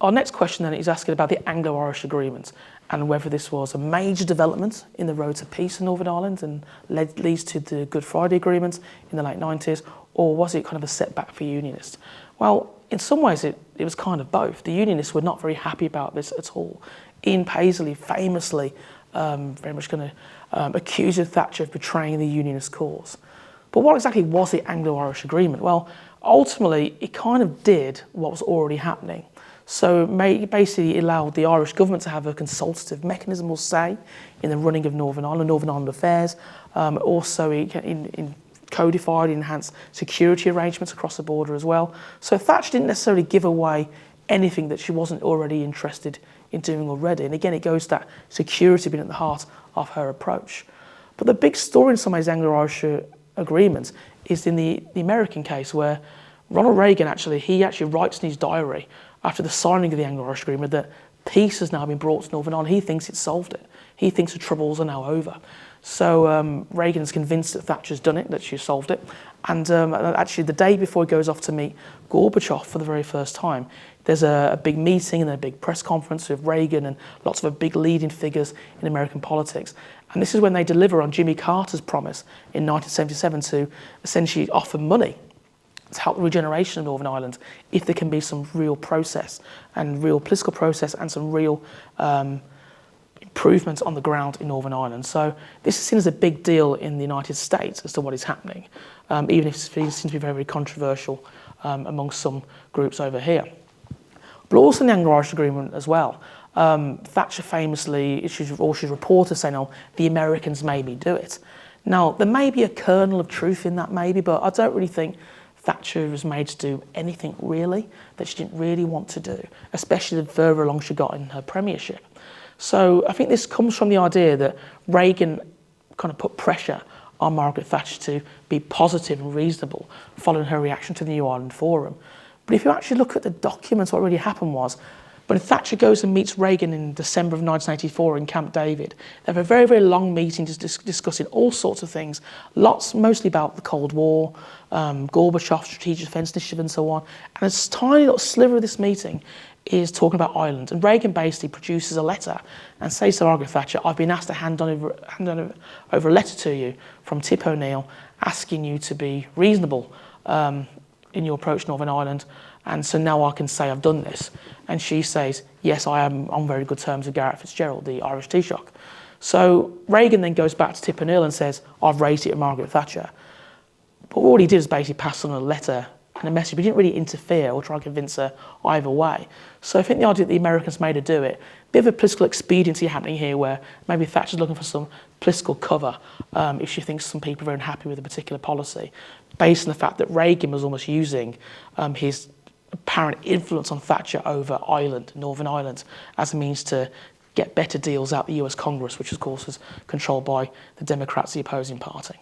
Our next question then is asking about the Anglo-Irish Agreement and whether this was a major development in the road to peace in Northern Ireland and leads to the Good Friday Agreement in the late 90s, or was it kind of a setback for unionists? Well, in some ways it was kind of both. The unionists were not very happy about this at all. Ian Paisley famously very much going to accuse Thatcher of betraying the unionist cause. But what exactly was the Anglo-Irish Agreement? Well, ultimately it kind of did what was already happening. So basically it allowed the Irish government to have a consultative mechanism or say in the running of Northern Ireland affairs. Also in codified, enhanced security arrangements across the border as well. So Thatcher didn't necessarily give away anything that she wasn't already interested in doing already. And again, it goes to that security being at the heart of her approach. But the big story in some ways, Anglo-Irish Agreement, is in the American case where Ronald Reagan he actually writes in his diary after the signing of the Anglo-Irish Agreement that peace has now been brought to Northern Ireland. He thinks it's solved it. He thinks the troubles are now over. So Reagan's convinced that Thatcher's done it, that she's solved it. And actually the day before he goes off to meet Gorbachev for the very first time, there's a big meeting and a big press conference with Reagan and lots of big leading figures in American politics. And this is when they deliver on Jimmy Carter's promise in 1977 to essentially offer money to help the regeneration of Northern Ireland if there can be some real process and real political process and some real improvements on the ground in Northern Ireland. So this is seen as a big deal in the United States as to what is happening, even if it seems to be very, very controversial amongst some groups over here. But also in the Anglo-Irish Agreement as well, Thatcher famously issues reporters saying, oh, the Americans made me do it. Now, there may be a kernel of truth in that maybe, but I don't really think Thatcher was made to do anything really that she didn't really want to do, especially the further along she got in her premiership. So I think this comes from the idea that Reagan kind of put pressure on Margaret Thatcher to be positive and reasonable following her reaction to the New Ireland Forum. But if you actually look at the documents, what really happened was, when Thatcher goes and meets Reagan in December of 1984 in Camp David, they have a very, very long meeting discussing all sorts of things, mostly about the Cold War, Gorbachev, Strategic Defence Initiative and so on. And a tiny little sliver of this meeting is talking about Ireland. And Reagan basically produces a letter and says to Margaret Thatcher, I've been asked to hand over a letter to you from Tip O'Neill asking you to be reasonable in your approach to Northern Ireland. And so now I can say I've done this. And she says, yes, I am on very good terms with Garret Fitzgerald, the Irish Taoiseach. So Reagan then goes back to Tip O'Neill and says, I've raised it with Margaret Thatcher. But all he did is basically pass on a letter and a message. But he didn't really interfere or try and convince her either way. So I think the idea that the Americans made her do it, a bit of a political expediency happening here where maybe Thatcher's looking for some political cover if she thinks some people are very unhappy with a particular policy, based on the fact that Reagan was almost using his apparent influence on Thatcher over Ireland, Northern Ireland, as a means to get better deals out the US Congress, which of course was controlled by the Democrats, the opposing party.